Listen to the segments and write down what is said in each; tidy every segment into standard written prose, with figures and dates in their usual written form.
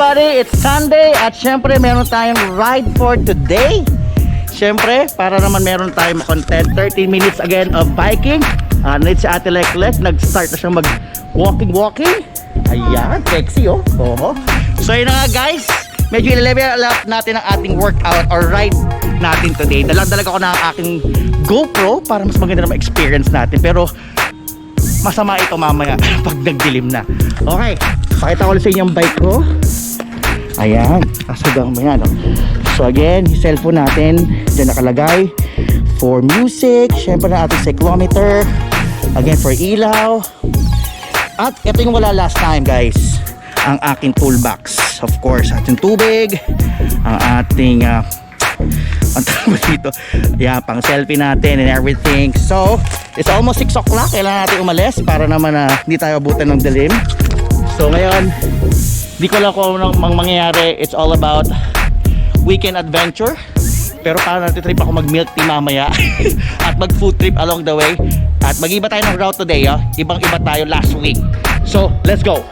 everybody, it's Sunday at syempre meron tayong ride for today. Syempre, para naman meron tayong content, 30 minutes again of biking. Si Ate Leklek, nag-start na siyang mag-walking. Ayan, sexy oh. Oho. So yun na nga guys, medyo i-level up natin ang ating workout or ride natin today. Dalang-dalag ako ng aking GoPro para mas maganda na ma-experience natin. Pero masama ito mamaya pag nagdilim na. Okay, pakita ko lang sa inyo yung bike ko. Ayan, kasagang mo yan. So again, yung cellphone natin dyan nakalagay for music, syempre na ating cyclometer, again for ilaw. At ito yung wala last time guys, ang aking toolbox. Of course, ating tubig, ang ating ang tawag dito, yeah, pang selfie natin and everything. So it's almost 6 o'clock, kailangan natin umalis para naman hindi tayo abutan ng dilim. So ngayon, di ko lang kung anong mangyayari. It's all about weekend adventure. Pero parang natitrip ako mag milk tea mamaya at mag food trip along the way. At mag-iba tayo ng route today, ibang iba tayo last week. So let's go.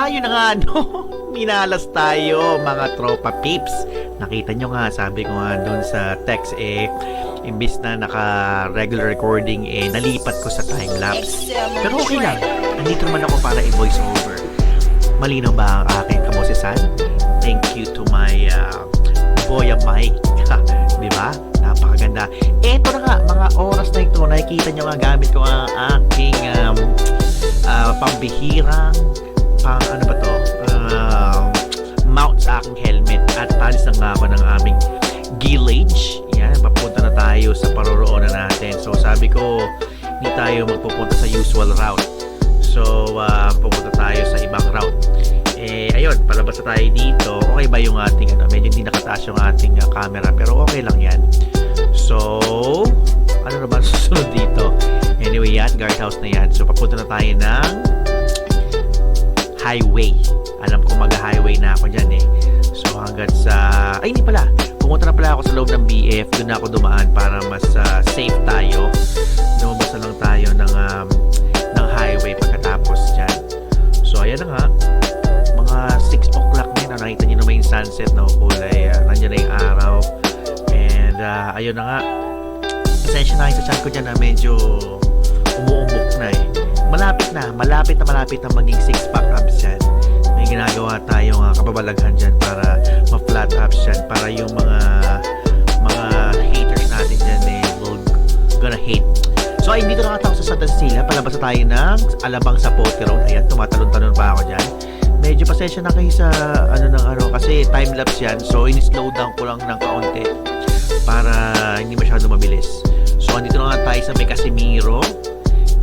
Yun na nga, no? Minalas tayo, mga tropa peeps. Nakita nyo nga, sabi ko nga doon sa text, imbis na naka-regular recording, nalipat ko sa time-lapse. Pero okay lang, andito naman ako para i-voice over. Malinaw ba ang aking kamosisan? Thank you to my Boya mic. Diba? Napakaganda. Eto na nga, mga oras na ito, nakikita nyo nga, gamit ko ang aking pambihirang ano ba to? Mount sa aking helmet at talis na nga ako ng aming gillage. Yan, papunta na tayo sa paroroonan natin. So sabi ko, hindi tayo magpupunta sa usual route. So pupunta tayo sa ibang route. Ayun, palabas na tayo dito. Okay ba yung ating medyo hindi nakataas yung ating camera, pero okay lang yan. So ano na ba susunod dito? Anyway, yan, guardhouse na yan. So papunta na tayo ng highway. Alam ko mag-highway na ako dyan So hanggang sa... Ay, hindi pala. Pumunta na pala ako sa loob ng BF. Doon na ako dumaan para mas safe tayo. Lumabas na lang tayo ng highway pagkatapos dyan. So ayan na nga. Mga 6 o'clock na. Nakita nyo naman yung sunset na kulay. Nandiyan na yung araw. And ayun na nga. Pasensya na kayo sa chan ko dyan na medyo umuumbok na malapit na maging 6-pack abs yan. May ginagawa tayong kababalaghan dyan para ma-flat abs yan, para yung mga haters natin dyan will gonna hate. So ay dito na nga sa Santa Cecilia, palabas na tayo ng Alabang Sapote Road. Ayan, tumatalon-talon pa ako dyan. Medyo pasensya na kayo sa kasi time-lapse yan, so in-slow down ko lang ng kaunti para hindi masyado mabilis. So andito na nga tayo sa may Casimiro.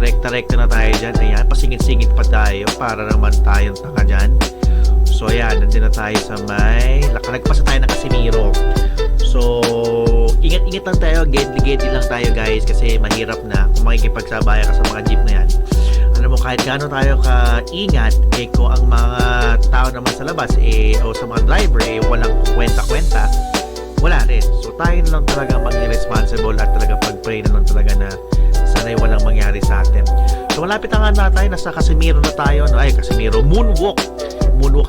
Rekta-rekta na tayo dyan. Ayan, pasingit-singit pa tayo para naman tayong taka dyan. So ayan, nandun na tayo sa may nagpasa tayo ng Casimiro. So ingat-ingat lang tayo, gedli-gedli lang tayo guys, kasi mahirap na kung makikipagsabayan ka sa mga jeep na yan. Alam mo, kahit gaano tayo ka-ingat, kung ang mga tao naman sa labas o sa mga driver walang kwenta-kwenta, wala rin. So tayo na lang talaga maging responsible at talaga pag-pray na lang talaga na sana'y walang mangyari sa atin. So malapit na nga tayo, nasa Casimiro na tayo. Casimiro, moonwalk,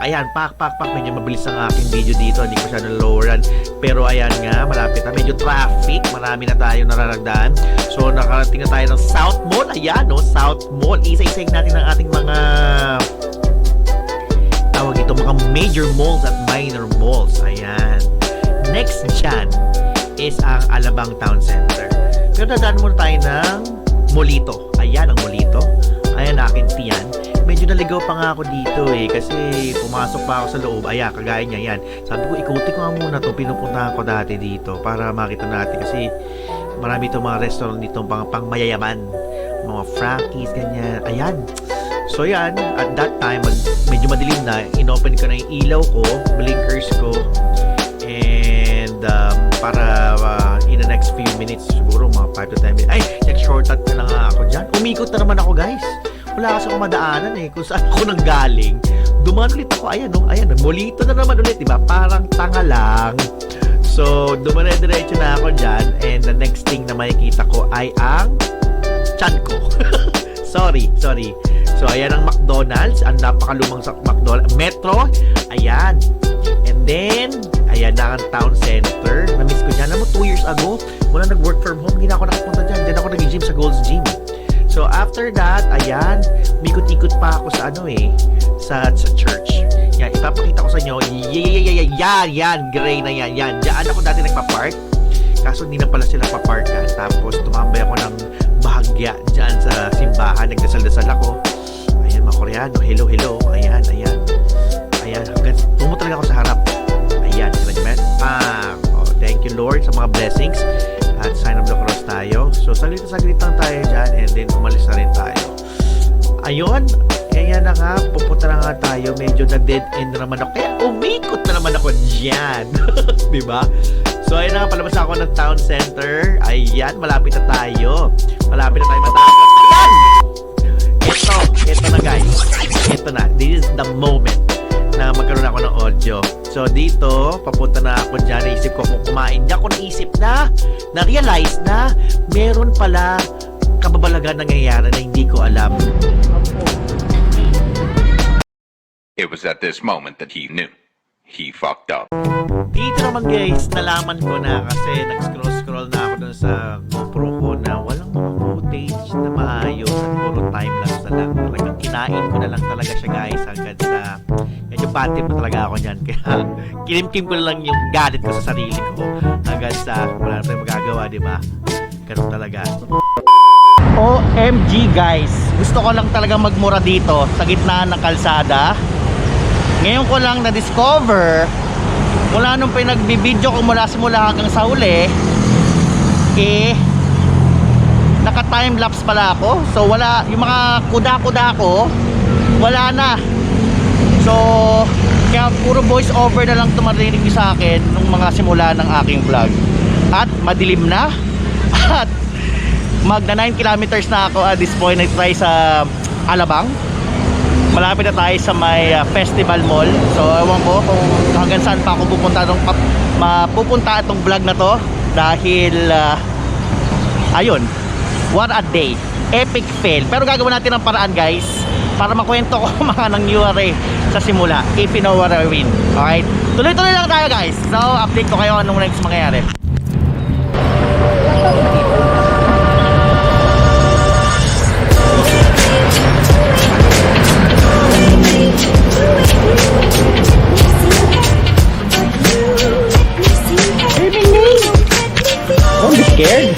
ayan, pak, medyo mabilis ang aking video dito, hindi ko siya naloweran, pero ayan nga, malapit na, medyo traffic, marami na tayo nararagdaan. So nakarating na tayo ng South Mall. Ayan, South Mall, isa-isayin natin ang ating mga tawag ito, mga major malls at minor malls. Ayan, next dyan is ang Alabang Town Center. Pero dadaan muna tayo ng Molito. Ayan ang Molito. Ayan akin tiyan. Medyo naligaw pa nga ako dito kasi pumasok pa ako sa loob. Ayan, kagaya niya yan. Sabi ko, ikuti ko nga muna ito. Pinupuntahan ko dati dito para makita natin kasi marami itong mga restaurant dito pang mayayaman. Mga Frankie's, ganyan. Ayan. So yan, at that time, medyo madilim na. Inopen ko na yung ilaw ko, blinkers ko. And para in the next few minutes, siguro mga 5 to 10 minutes. Ay, nag-shortcut na lang ako dyan. Umikot na naman ako guys. wala kasi akong madaanan eh, kung saan ako nanggaling. Dumaan ulit ako, ayan, no? Ayan, molito na naman ulit, diba? Parang tanga lang. So, dumare-diretso na ako dyan, and the next thing na makikita ko ay ang tiyan ko. sorry. So, ayan ang McDonald's, ang napakalumang sa McDonald's. Metro, ayan. And then, ayan na ang town center. Na-miss ko dyan. Alam mo, 2 years ago, mula nag-work from home, hindi na ako nakapunta dyan. Diyan ako nag-gym sa Gold's Gym. So, after that, ayan, mikot-ikot pa ako sa sa church. Yan, ipapakita ko sa inyo. Yan, gray na yan. Diyan ako dati nagpa-park. Kaso hindi na pala sila paparkan. Tapos, tumambay ako ng bahagya dyan sa simbahan. Nagdasal-dasal ako. Ayan, mga Koreano. Hello. Ayan. Hanggang tumo talaga ako sa harap. Ayan, oh, thank you Lord sa mga blessings. At sign of the cross tayo. So, saglit lang tayo dyan. And then, umalis na rin tayo. Ayun. Kaya na nga, pupunta na nga tayo. Medyo na dead end na naman ako. Kaya umikot na naman ako dyan. Diba? So, ayun na nga, palabas ako ng town center. Ayan, malapit na tayo. Matapos. Ayan! Ito na guys. Ito na. This is the moment na magkaroon ako ng audio. So, dito, papunta na ako dyan. Naisip ko kung kumain. Diyan ko na-realize na meron pala kababalagan nangyayari na hindi ko alam. It was at this moment that he knew. He fucked up. Dito naman guys, nalaman ko na kasi nag-scroll na ako dun sa GoPro ko na walang mga footage na maayos at puro timelapse na lang. Talagang kinain ko na lang talaga siya guys hanggang sa medyo bad trip na talaga ako niyan. Kaya kinimkim ko na lang yung gadget ko sa sarili ko hanggang sa wala na tayong magagawa, di ba? Ganun talaga. OMG guys, gusto ko lang talaga magmura dito sa gitna ng kalsada. Ngayon ko lang na-discover mula nung pinagbibideo ko mula simula hanggang sa huli naka-timelapse pala ako. So wala, yung mga kuda-kuda ko wala na. So kaya puro voice over na lang tumarinig sa akin nung mga simula ng aking vlog. At madilim na. At magna 9 kilometers na ako at this point. Nag-try sa Alabang. Malapit na tayo sa may festival mall. So ewan ko kung hanggang saan pa ako mapupunta itong vlog na to. Dahil ayun, what a day, epic fail. Pero gagawin natin ang paraan guys para makwento ko mga nangyari sa simula, if you know what I mean. Alright, tuloy-tuloy lang tayo guys. So update ko kayo anong next mangyayari. Don't be scared.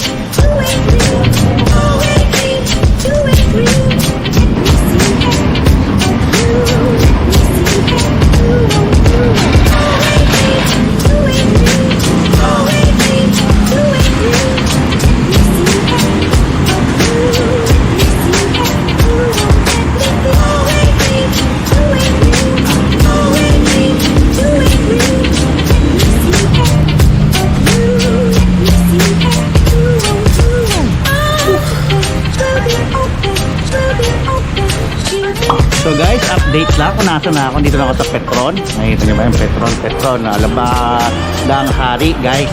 So guys, update lang kung nasa na ako. Dito na ako sa Petron. Nakita nyo ba yung Petron na Alabang Hari guys.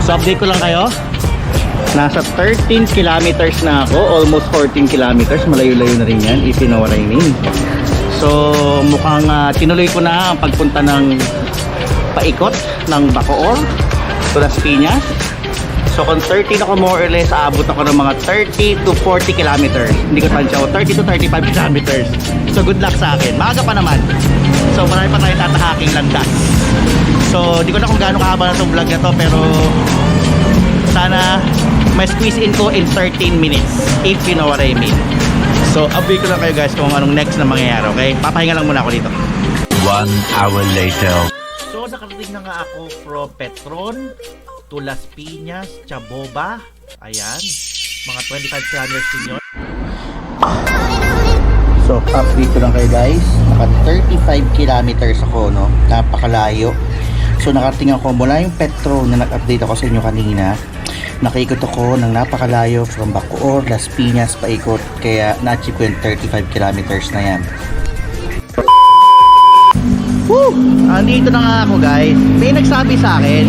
So update ko lang kayo. Nasa 13 kilometers na ako. Almost 14 kilometers. Malayo-layo na rin yan, if you know what I mean. So mukhang tinuloy ko na ang pagpunta ng paikot ng Bacoor to Las Piñas. So kung 13 ako more or less, aabot ako ng mga 30 to 40 kilometers. Hindi ko tansya ako, 30 to 35 kilometers. So good luck sa akin. Maaga pa naman. So marami pa tayo tatahaking landas. So di ko na kung gaano kahaba na itong vlog na to, pero sana may squeeze in ko in 13 minutes, if you know what I mean. So update ko lang kayo guys kung anong next na mangyayari, okay? Papahinga lang muna ako dito. 1 hour later. So nakarating na nga ako from Petron to Las Piñas, Chaboba. Ayan, mga 25 kilometers din yun. So update ko lang kayo guys, naka 35 kilometers ako, no? Napakalayo. So nakarating ako mula yung Petron na nag-update ako sa inyo kanina. Nakikot ako ng napakalayo from Bacoor, Las Piñas, paikot. Kaya na-achieve ko yung 35 kilometers na yan. Woo! Andito na nga ako guys. May nagsabi sa akin,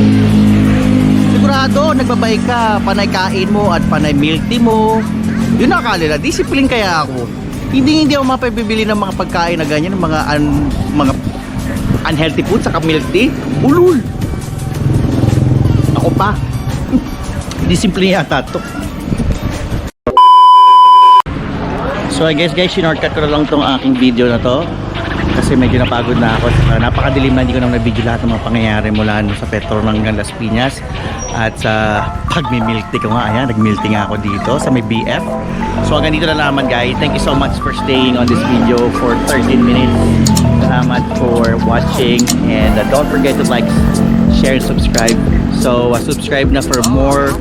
sigurado nagbabike ka, panay kain mo at panay milk tea mo. Yun akala nila, discipline kaya ako. Hindi ako mapabibili ng mga pagkain na ganyan, mga unhealthy food saka milk tea. Ulul! Ako pa. Discipline yata to. So I guess guys, sinortcut ko na lang tong aking video na to. Kasi medyo napagod na ako. Napakadilim na, hindi ko na na-video lahat ng mga pangyayari mula sa Petro ng Las Piñas. At sa pagmi-milk tea ko nga, ayan, nag-milk tea nga ako dito sa may BF. So hanggang dito na naman guys. Thank you so much for staying on this video for 13 minutes. Salamat for watching. And don't forget to like, share, and subscribe. So subscribe na for more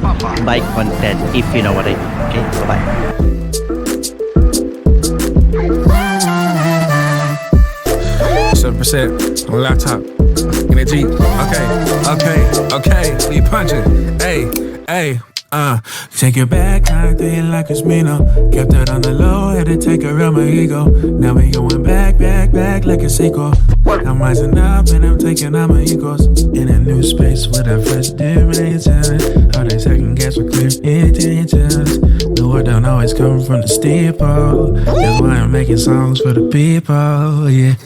bike content if you know what I mean. Okay, bye-bye. Percent on laptop in a Jeep. Okay. We punching. Hey. Take it back, I think like it's me now. Kept it on the low, had to take around my ego. Now we going back like a sequel. I'm rising up and I'm taking out my egos. In a new space with a fresh dimension. How they second guess with clear intentions. The word don't always come from the steeple. That's why I'm making songs for the people, yeah.